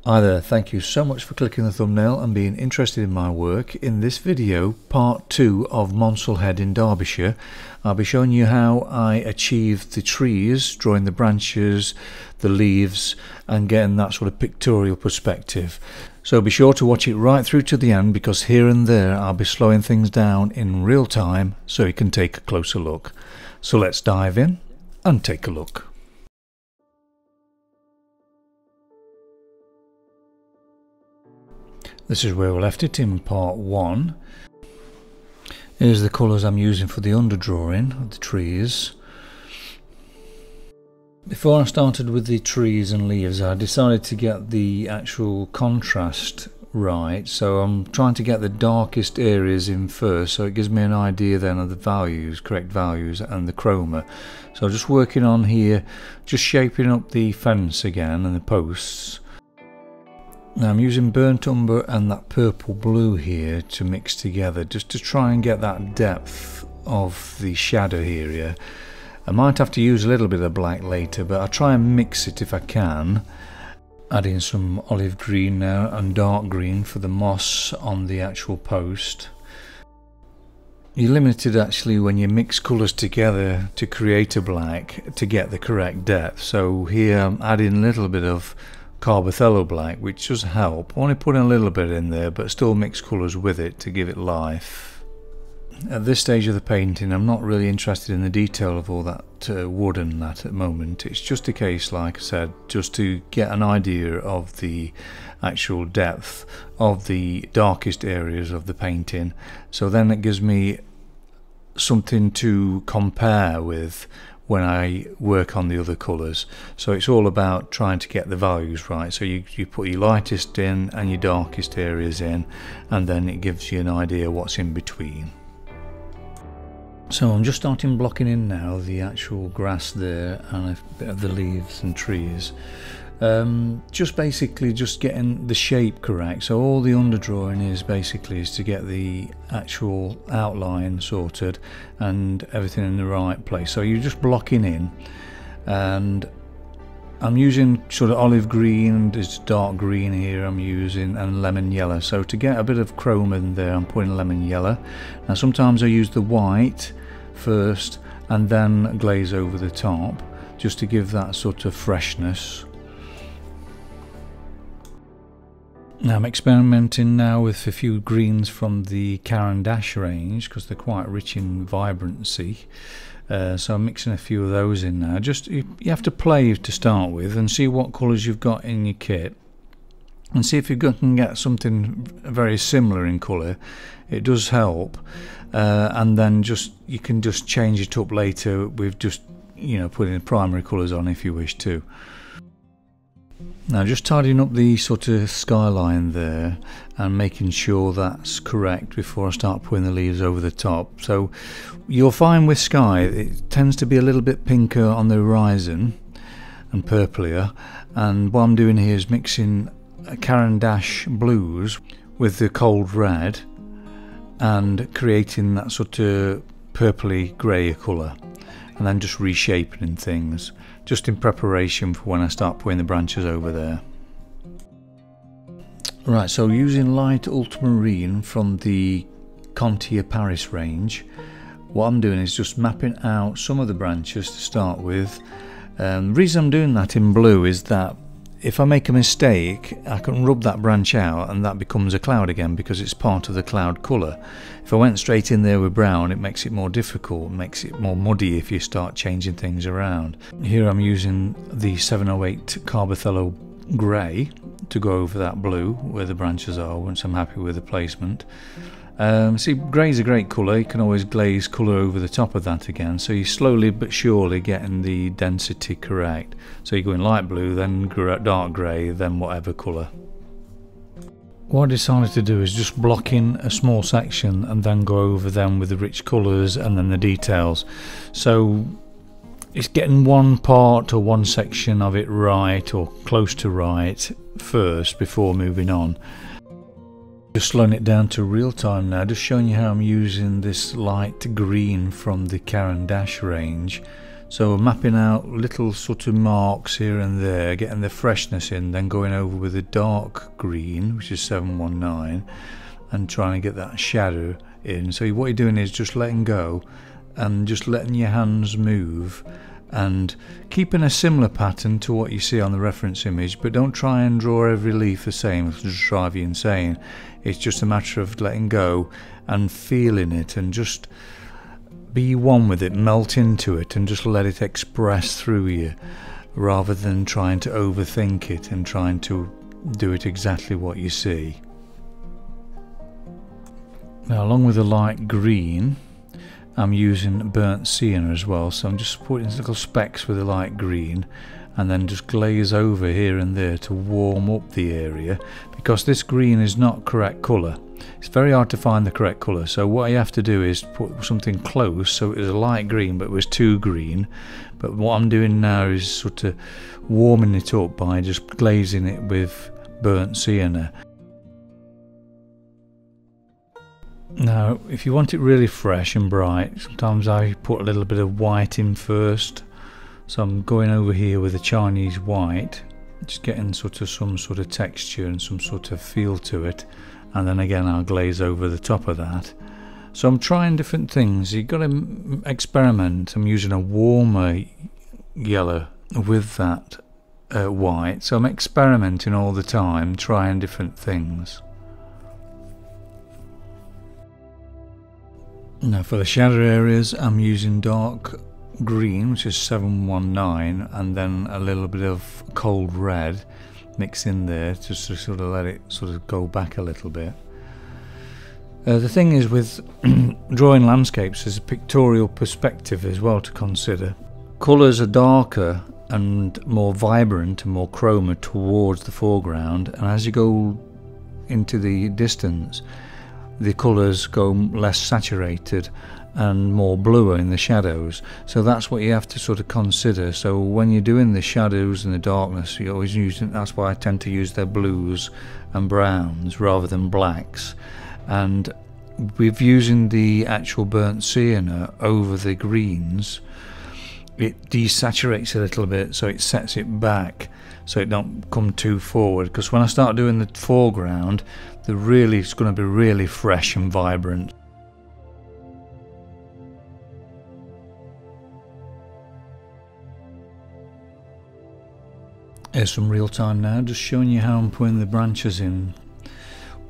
Hi there, thank you so much for clicking the thumbnail and being interested in my work. In this video, part 2 of Monsell Head in Derbyshire, I'll be showing you how I achieved the trees, drawing the branches, the leaves and getting that sort of pictorial perspective. So be sure to watch it right through to the end, because here and there I'll be slowing things down in real time so you can take a closer look. So let's dive in and take a look. This is where we left it in part 1. Here's the colours I'm using for the underdrawing of the trees. Before I started with the trees and leaves, I decided to get the actual contrast right, so I'm trying to get the darkest areas in first, so it gives me an idea then of the values, correct values, and the chroma. So I'm just working on here, just shaping up the fence again and the posts. Now I'm using burnt umber and that purple blue here to mix together, just to try and get that depth of the shadow area. I might have to use a little bit of black later, but I'll try and mix it if I can. Adding some olive green now and dark green for the moss on the actual post. You're limited actually when you mix colours together to create a black to get the correct depth. So here I'm adding a little bit of Carbothello black, which does help. I only put in a little bit in there, but still mix colours with it to give it life. At this stage of the painting, I'm not really interested in the detail of all that wood and that at the moment. It's just a case, like I said, just to get an idea of the actual depth of the darkest areas of the painting. So then it gives me something to compare with when I work on the other colours. So it's all about trying to get the values right. So you put your lightest in and your darkest areas in, and then it gives you an idea what's in between. So I'm just starting blocking in now the actual grass there and a bit of the leaves and trees. Just basically just getting the shape correct. So all the underdrawing is basically to get the actual outline sorted and everything in the right place. So you're just blocking in, and I'm using sort of olive green, there's dark green here I'm using, and lemon yellow. So to get a bit of chroma in there, I'm putting lemon yellow. Now sometimes I use the white first and then glaze over the top, just to give that sort of freshness. Now I'm experimenting now with a few greens from the Caran range, because they're quite rich in vibrancy. So I'm mixing a few of those in now. Just you have to play to start with and see what colours you've got in your kit, and see if you can get something very similar in colour. It does help, and then you can just change it up later with just putting the primary colours on if you wish to. Now just tidying up the sort of skyline there and making sure that's correct before I start putting the leaves over the top. So you'll find with sky it tends to be a little bit pinker on the horizon and purplier, and what I'm doing here is mixing Caran blues with the cold red and creating that sort of purpley grey colour, and then just reshaping things just in preparation for when I start putting the branches over there. Right, so using light ultramarine from the Conti Paris range, what I'm doing is just mapping out some of the branches to start with. The reason I'm doing that in blue is that if I make a mistake, I can rub that branch out and that becomes a cloud again, because it's part of the cloud colour. If I went straight in there with brown, it makes it more difficult, makes it more muddy if you start changing things around. Here I'm using the 708 Carbothello grey to go over that blue where the branches are, once I'm happy with the placement. See, grey's a great colour. You can always glaze colour over the top of that again, so you're slowly but surely getting the density correct. So you're going light blue, then dark grey, then whatever colour. What I decided to do is just block in a small section and then go over them with the rich colours and then the details. So it's getting one part or one section of it right, or close to right, first before moving on. Just slowing it down to real time now, just showing you how I'm using this light green from the Caran range So mapping out little sort of marks here and there, getting the freshness in, then going over with a dark green, which is 719, and trying to get that shadow in. So what you're doing is just letting go and just letting your hands move and keeping a similar pattern to what you see on the reference image, but don't try and draw every leaf the same, it'll just drive you insane. It's just a matter of letting go and feeling it and just be one with it, melt into it and just let it express through you, rather than trying to overthink it and trying to do it exactly what you see. Now, along with the light green, I'm using burnt sienna as well, so I'm just putting little specks with the light green and then just glaze over here and there to warm up the area, because this green is not correct colour. It's very hard to find the correct colour, so what you have to do is put something close, so it was a light green but it was too green. But what I'm doing now is sort of warming it up by just glazing it with burnt sienna. Now, if you want it really fresh and bright, sometimes I put a little bit of white in first. So I'm going over here with a Chinese white, just getting sort of some sort of texture and some sort of feel to it. And then again I'll glaze over the top of that. So I'm trying different things. You've got to experiment. I'm using a warmer yellow with that white. So I'm experimenting all the time, trying different things. Now for the shadow areas, I'm using dark green, which is 719, and then a little bit of cold red mixed in there just to sort of let it sort of go back a little bit. The thing is with drawing landscapes, there's a pictorial perspective as well to consider. Colours are darker and more vibrant and more chroma towards the foreground, and as you go into the distance, the colours go less saturated and more bluer in the shadows. So that's what you have to sort of consider. So when you're doing the shadows and the darkness, you always use, that's why I tend to use their blues and browns rather than blacks. And with using the actual burnt sienna over the greens, it desaturates a little bit, so it sets it back so it don't come too forward, because when I start doing the foreground, it's going to be really fresh and vibrant. Here's some real time now, just showing you how I'm putting the branches in.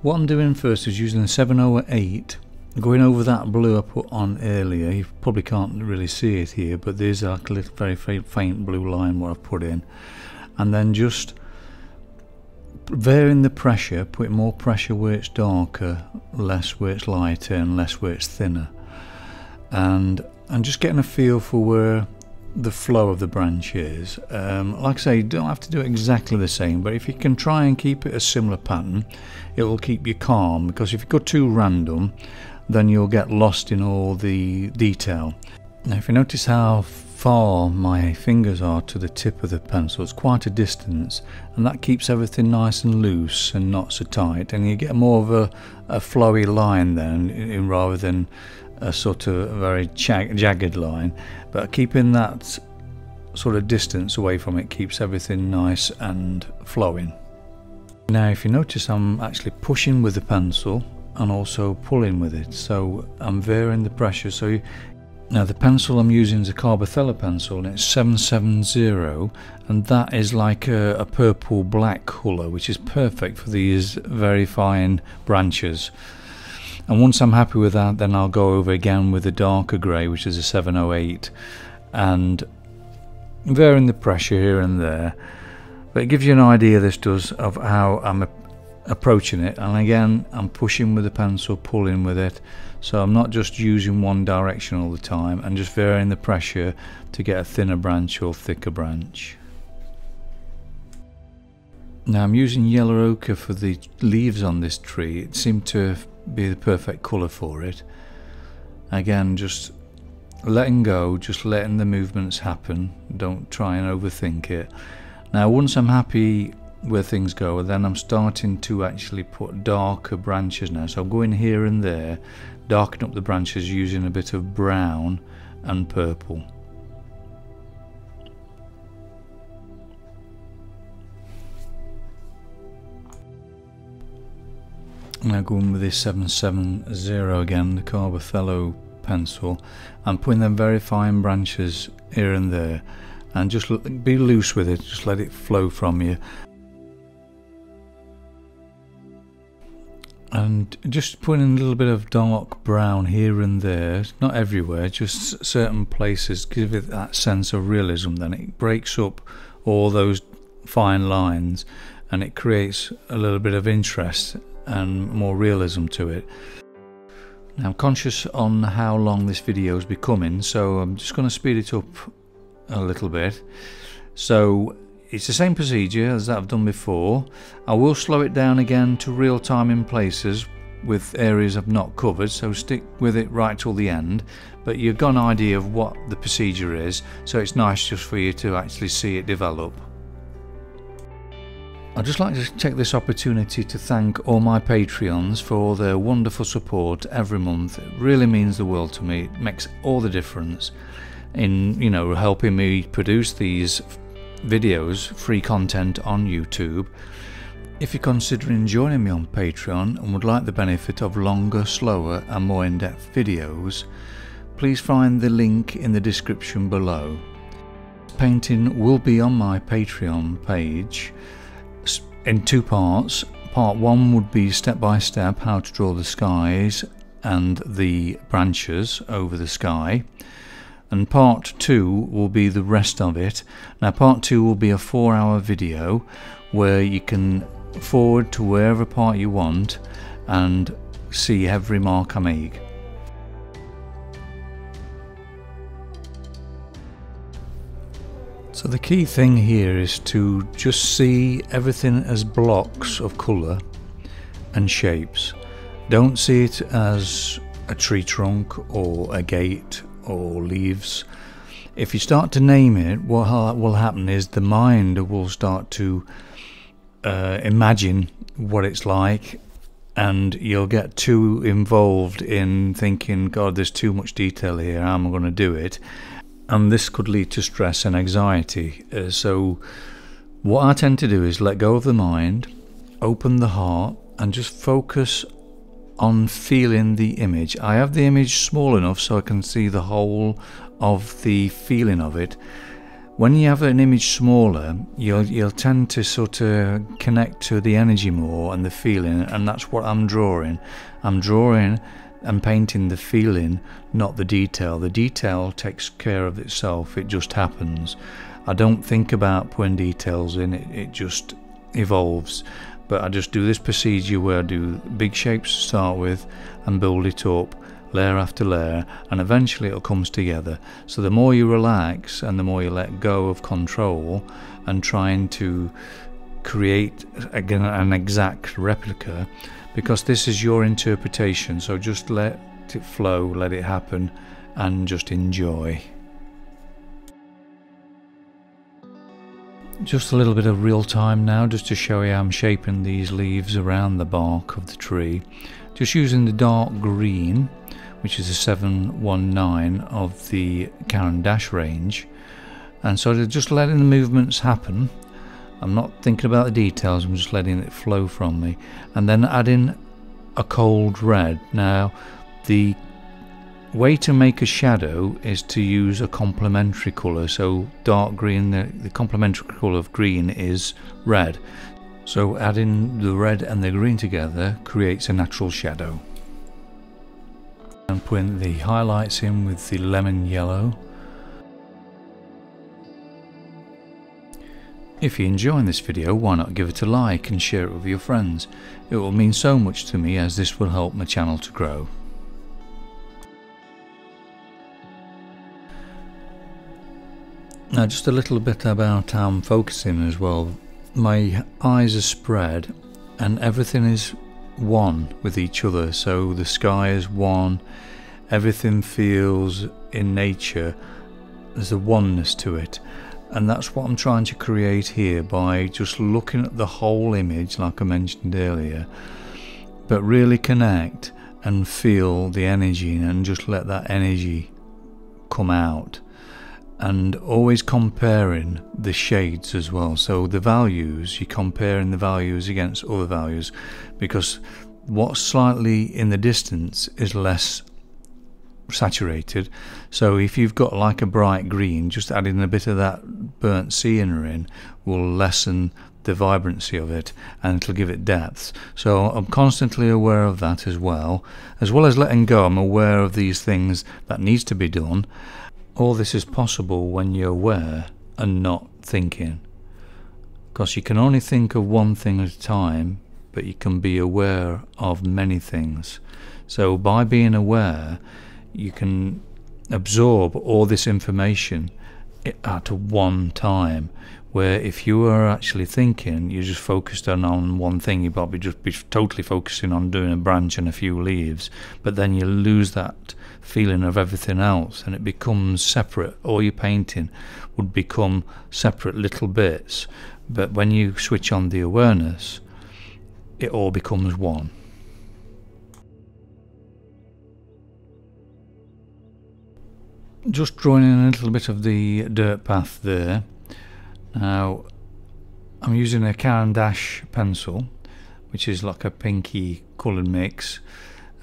What I'm doing first is using the 708, going over that blue I put on earlier. You probably can't really see it here, but there's like a little very faint blue line what I've put in. And then just varying the pressure, putting more pressure where it's darker, less where it's lighter, and less where it's thinner. And just getting a feel for where the flow of the branch is. Like I say, you don't have to do it exactly the same, but if you can try and keep it a similar pattern, it will keep you calm, because if you go too random, then you'll get lost in all the detail. Now if you notice how far my fingers are to the tip of the pencil, it's quite a distance, and that keeps everything nice and loose and not so tight, and you get more of a flowy line then, rather than a sort of very jagged line. But keeping that sort of distance away from it keeps everything nice and flowing. Now if you notice, I'm actually pushing with the pencil and also pulling with it, so I'm varying the pressure. Now the pencil I'm using is a Carbothello pencil, and it's 770, and that is like a purple black colour, which is perfect for these very fine branches. And once I'm happy with that, then I'll go over again with a darker grey, which is a 708, and varying the pressure here and there. But it gives you an idea, this does, of how I'm approaching it. And again, I'm pushing with the pencil, pulling with it, so I'm not just using one direction all the time, and just varying the pressure to get a thinner branch or thicker branch. Now I'm using yellow ochre for the leaves on this tree. It seemed to be the perfect colour for it. Again, just letting go, just letting the movements happen, don't try and overthink it. Now once I'm happy where things go, then I'm starting to actually put darker branches now. So I'm going here and there, darken up the branches using a bit of brown and purple. I'm now going with this 770 again, the Carbothello pencil. I'm putting them very fine branches here and there, and just be loose with it, just let it flow from you. And just putting in a little bit of dark brown here and there, not everywhere, just certain places, give it that sense of realism. Then it breaks up all those fine lines and it creates a little bit of interest and more realism to it. Now I'm conscious on how long this video is becoming, so I'm just going to speed it up a little bit. So it's the same procedure as that I've done before. I will slow it down again to real time in places with areas I've not covered, so stick with it right till the end, but you've got an idea of what the procedure is, so it's nice just for you to actually see it develop. I'd just like to take this opportunity to thank all my Patreons for their wonderful support every month. It really means the world to me. It makes all the difference in, you know, helping me produce these videos, free content on YouTube. If you're considering joining me on Patreon and would like the benefit of longer, slower and more in-depth videos, please find the link in the description below. Painting will be on my Patreon page in two parts. Part one would be step by step how to draw the skies and the branches over the sky, and part two will be the rest of it. Now part two will be a 4-hour video where you can forward to wherever part you want and see every mark I make. So the key thing here is to just see everything as blocks of colour and shapes. Don't see it as a tree trunk or a gate or leaves. If you start to name it, what will happen is the mind will start to imagine what it's like, and you'll get too involved in thinking, God, there's too much detail here, how am I going to do it? And this could lead to stress and anxiety. So what I tend to do is let go of the mind, open the heart, and just focus on feeling the image. I have the image small enough so I can see the whole of the feeling of it. When you have an image smaller, you'll tend to sort of connect to the energy more and the feeling, and that's what I'm drawing. I'm drawing and painting the feeling, not the detail. The detail takes care of itself, it just happens. I don't think about putting details in, it just evolves. But I just do this procedure where I do big shapes to start with and build it up layer after layer, and eventually it comes together. So the more you relax and the more you let go of control and trying to create again an exact replica, because this is your interpretation, so just let it flow, let it happen, and just enjoy. Just a little bit of real time now, just to show you how I'm shaping these leaves around the bark of the tree. Just using the dark green, which is a 719 of the Caran dash range, and so just letting the movements happen. I'm not thinking about the details, I'm just letting it flow from me, and then adding a cold red. Now the way to make a shadow is to use a complementary colour, so dark green, the complementary colour of green is red, so adding the red and the green together creates a natural shadow. And putting the highlights in with the lemon yellow. If you're enjoying this video, why not give it a like and share it with your friends? It will mean so much to me, as this will help my channel to grow. Now just a little bit about how I'm focusing as well. My eyes are spread and everything is one with each other, so the sky is one, everything feels in nature, there's a oneness to it. And that's what I'm trying to create here by just looking at the whole image, like I mentioned earlier, but really connect and feel the energy and just let that energy come out. And always comparing the shades as well, so the values, you're comparing the values against other values, because what's slightly in the distance is less saturated. So if you've got like a bright green, just adding a bit of that burnt sienna in will lessen the vibrancy of it, and it'll give it depth. So I'm constantly aware of that as well as letting go. I'm aware of these things that needs to be done. All this is possible when you're aware and not thinking, because you can only think of one thing at a time, but you can be aware of many things. So by being aware, you can absorb all this information at one time, where if you were actually thinking, you're just focused on one thing, you'd probably just be totally focusing on doing a branch and a few leaves, but then you lose that feeling of everything else and it becomes separate. All your painting would become separate little bits, but when you switch on the awareness, it all becomes one. Just drawing in a little bit of the dirt path there. Now I'm using a Caran pencil, which is like a pinky coloured mix.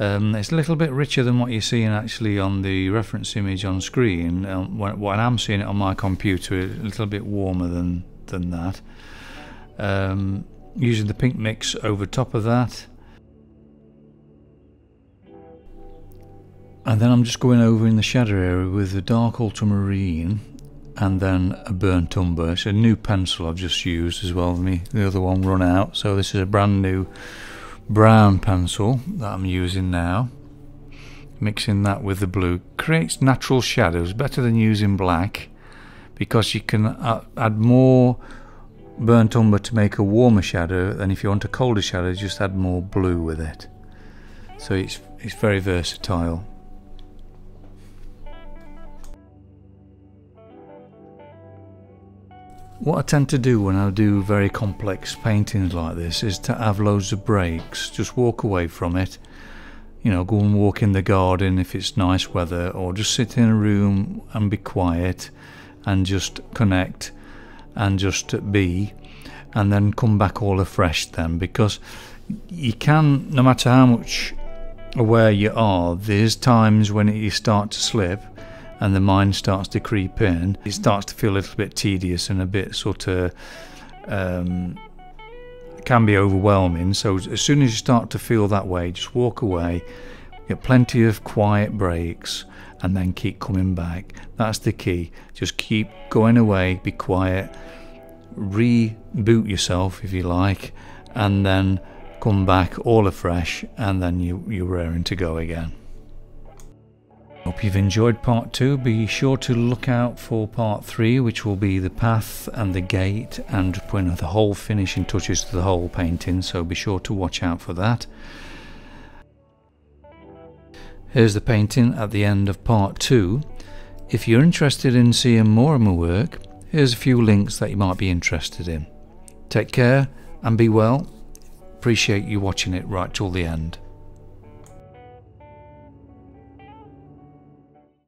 It's a little bit richer than what you're seeing actually on the reference image on screen. When I'm seeing it on my computer, it's a little bit warmer than that. Using the pink mix over top of that. And then I'm just going over in the shadow area with the dark ultramarine and then a burnt umber. It's a new pencil I've just used as well. The other one run out, so this is a brand new brown pencil that I'm using now. Mixing that with the blue creates natural shadows, better than using black, because you can add more burnt umber to make a warmer shadow, and if you want a colder shadow, just add more blue with it. So it's very versatile. What I tend to do when I do very complex paintings like this is to have loads of breaks. Just walk away from it, you know, go and walk in the garden if it's nice weather, or just sit in a room and be quiet and just connect and just be, and then come back all afresh then, because you can, no matter how much aware you are, there's times when you start to slip and the mind starts to creep in. It starts to feel a little bit tedious and a bit sort of can be overwhelming. So as soon as you start to feel that way, just walk away, get plenty of quiet breaks, and then keep coming back. That's the key. Just keep going away, be quiet, reboot yourself if you like, and then come back all afresh, and then you're raring to go again. Hope you've enjoyed part 2. Be sure to look out for part 3, which will be the path and the gate and putting the whole finishing touches to the whole painting, so be sure to watch out for that. Here's the painting at the end of part 2. If you're interested in seeing more of my work, here's a few links that you might be interested in. Take care and be well. Appreciate you watching it right till the end.